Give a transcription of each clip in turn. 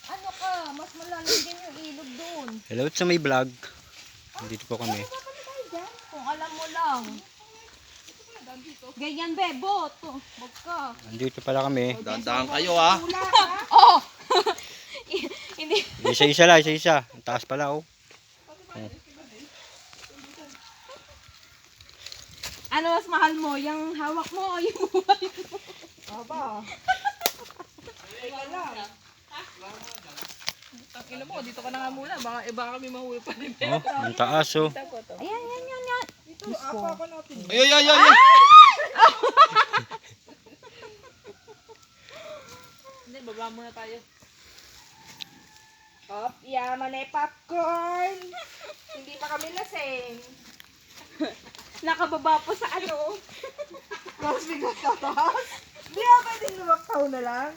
Ano ka? Mas malalim din yung ilog doon. Hello sa may vlog. Dito po kami. Kung alam mo lang. Ganyan, bebo. Wag ka. Andito pala kami. Dahan-dahan kayo ha. Oh! Hindi. Isa-isa lang, isa-isa. Ang taas pala oh. Ano mas mahal mo? Yung hawak mo o yung buhay mo? Aba. Takina mo, dito ka na nga muna. Baka kami mahuli pa rin. Oh, ang taas oh. Ayan, yan. Ay, ay, ay, ay. Hindi, baba muna tayo. Hop, yaman na popcorn. Hindi pa kami lasing. Nakababa po sa ano. Mas bigat ka taas. Hindi ako pwedeng lumaktaw na lang.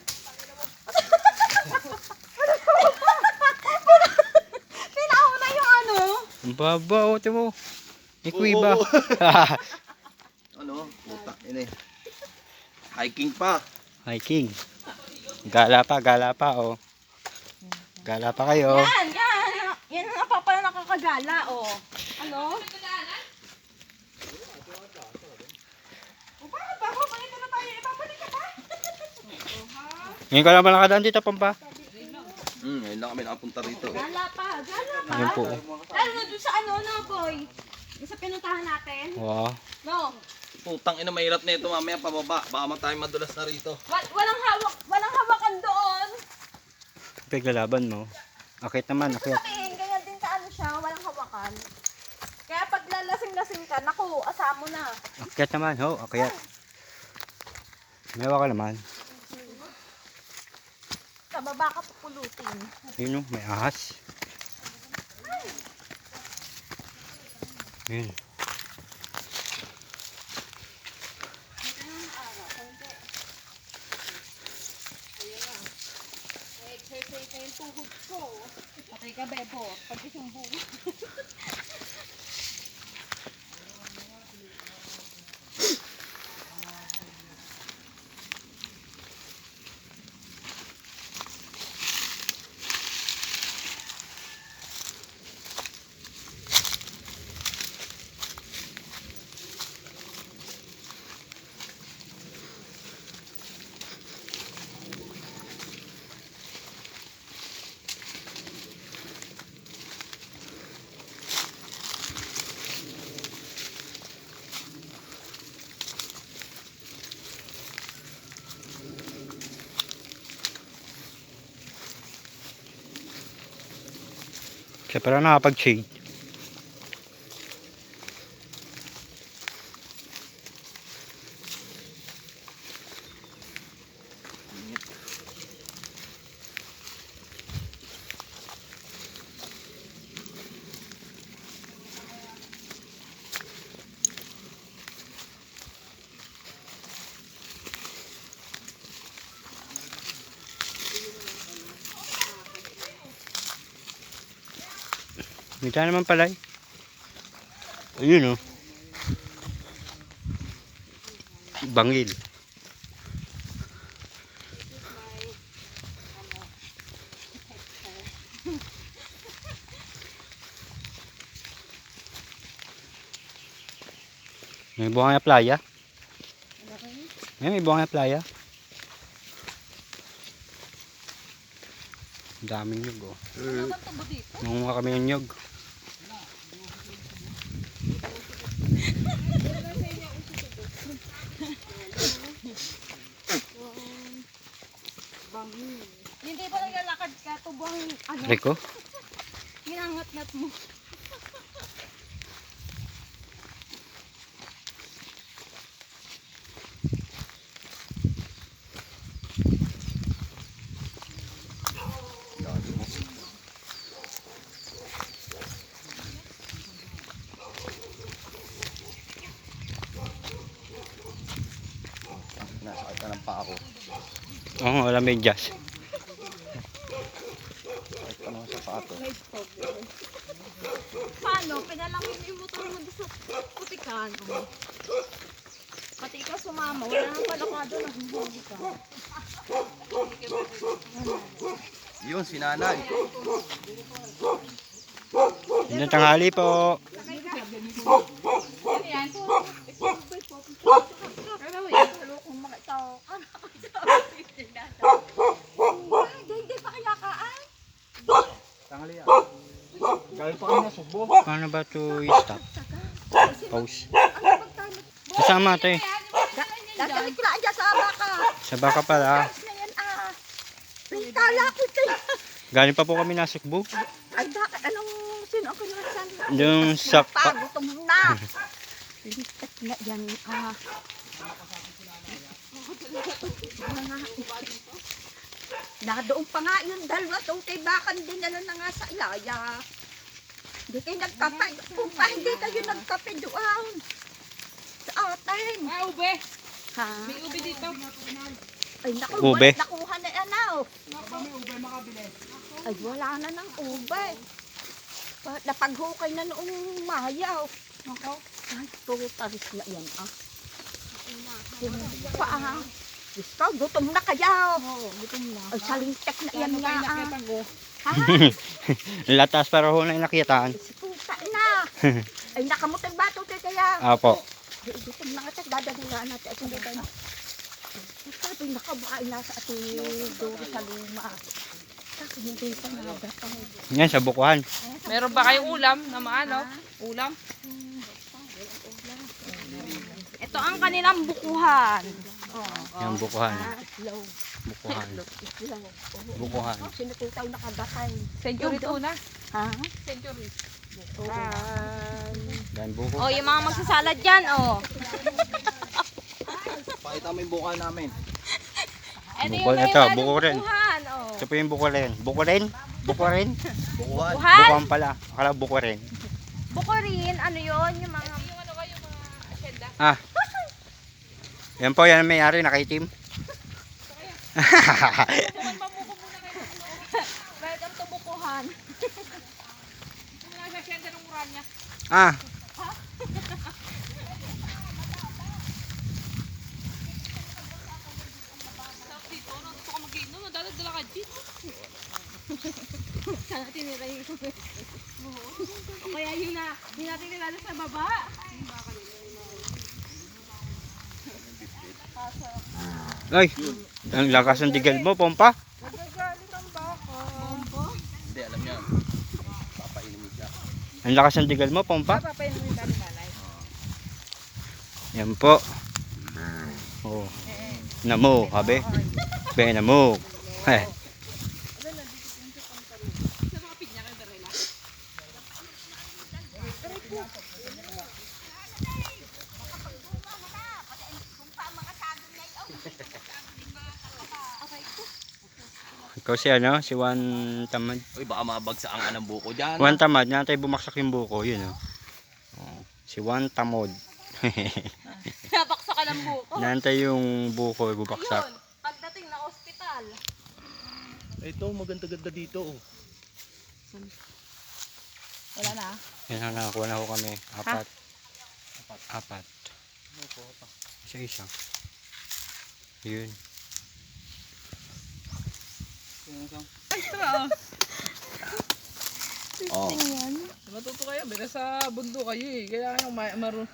Tinaw na yung ano. Ang baba oh, timo. Ikuiba. Ano? Puta, ini. Hiking pa. Hiking. Gala pa oh. Gala pa kayo. Yan. Yan ang pala nakakagala, oh. Ano? Bakit ba? Papanito na tayo. Ibabalik ka pa? Ngayon ka lang ba nakadaan dito, Pampa? Ngayon lang kami nakapunta rito. Gala pa. Ayun po. Lalo na dun sa ano, no, boy? Yung sa pinuntahan natin. Wow. No. Putang ina, mahirap na ito mamaya pababa. Baka tayo madulas na rito. Walang hawakan doon. Paglalaban mo. Akit naman, akit. Sabihin, ganyan din sa ano siya, walang hawakan. Kaya pag lalasing-lasing ka, naku, asamo na. Akit naman, ho, akit. May ka naman. Sa baba ka pupulutin. Yun oh, may ahas. Yun. Exercise na yung tuhod ko. Patay ka, bebo. Pati yung buho. Siya pala nakapag-shade. Dito naman pala eh. Ayun oh. Bangil. May buhangya playa. May buhangya playa. Daming nyug oh. Nangunga kami ng nyug. Hindi pa naglalakad ka, tubong ano, Rico? ginangat-ngat mo. Nasakit ka ng paa ko. Oo, wala medyas. Sakit ka ng sapato. Paano? Pinalangin mo yung motor mo doon sa putikan. Pati ikaw sumama, wala nang palakado, naghuhuli ka. Yun, si nanay. Magandang tanghali po. Hindi pa kaya kaan? Tanghali yan. Galing pa kayo na Sugbo. Paano ba ito i-stop? Pause. Kasama ito eh. Dadalik ko lang dyan sa baka. Sa baka pala. Ayos na yan ah. Pintala ko ito. Galing pa po kami nasukbo. Ay bakit? Anong sino ang kinuhasan? Yung sa... Pagutom na. Lintat na yan ah. Nadoon pa nga yung dalawa. Doon kay bakan din na nga sa ilaya. Hindi kayo nagkape. Kung pa hindi kayo nagkape doon. Sa atin. Ah, ube. Ha? May ube dito. Ay naku, Ube. nakuha na yan ah. Ay wala na ng ube. Napaghukay na noong mayaw. Ay, putaris na yan ah. Paa. Gusto, gutom na kaya. Oo, gutom na. Ay, salintek na yan nga ah. Nakita ko. Ha? Latas para ho na inakitaan. Si puta na. Ay, nakamutang bato tayo kaya. Apo. Ay, gutom na nga tayo. Dadagalaan natin. At hindi tayo. Sabi, nakabain na sa ating duro sa luma. Kasi hindi pa nagatang. Yan sa bukuhan. Meron ba kayong ulam na maano? Ulam? Ito ang kanilang bukuhan. Yan bukuhan. Islaw. Bukuhan. Islaw. Bukuhan. Sino po tayo nakagatay? Century Yung tuna. Ha? Century. Yan buko. Oh, yung mga magsasalad dyan, oh. Pakita mo yung buka namin. Ito Bukol, yung ito, may buko rin. bukuhan, oh. Ito po yung buko rin. Buko rin? Buko rin? Bukuhan. Bukuhan? Bukuhan pala. Akala buko rin. Buko rin, ano yun? Yung mga... Yung ano ba, yung mga asyenda? Ah. Yan po, yan ang may-ari, nakaitim. Welcome to bukuhan. Yung mga asyenda ng Urania. Ah. Sarap dito, no? Gusto ko mag-inom, no? Dadagdala ka dito. Sana tinira yung o kaya yung na, hindi natin nilala sa baba. Ay, ang lakas ng digal mo, Pompa. Hindi, alam niya. Papainumin siya. Ang lakas ng digal mo, Pompa. Papayin mo yung dali-balay. Yan po. Oh. Namo, habi. Be, namo. Heh. Sa mga pinya kayo, Darela. Ikaw si ano, si Juan Tamad. Uy, baka mabagsa ang anang buko dyan. Juan Tamad, nantay bumaksak yung buko, yun oh. Oh, si Juan Tamod. Napaksa ka ng buko. Nantay yung buko, bubaksak. Yun, pagdating na ospital. Ito, maganda-ganda dito. Oh. Wala na. Yan ang nakakuha na ho kami. Apat. Apat. Isa-isa. Yun. Extra, Oh. Matuto kayo, bira sa bundo kayo eh. Kaya yung maroon.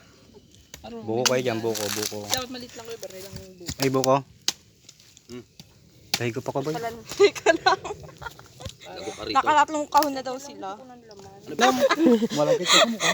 Buko kayo dyan, buko, buko. Dapat malit lang kayo, baril lang yung buko. Ay, buko. Hmm. Tahi ko pa ko ba? Lago ka rito. Nakalatlong kahon na daw sila. Malapit ka sa mukha.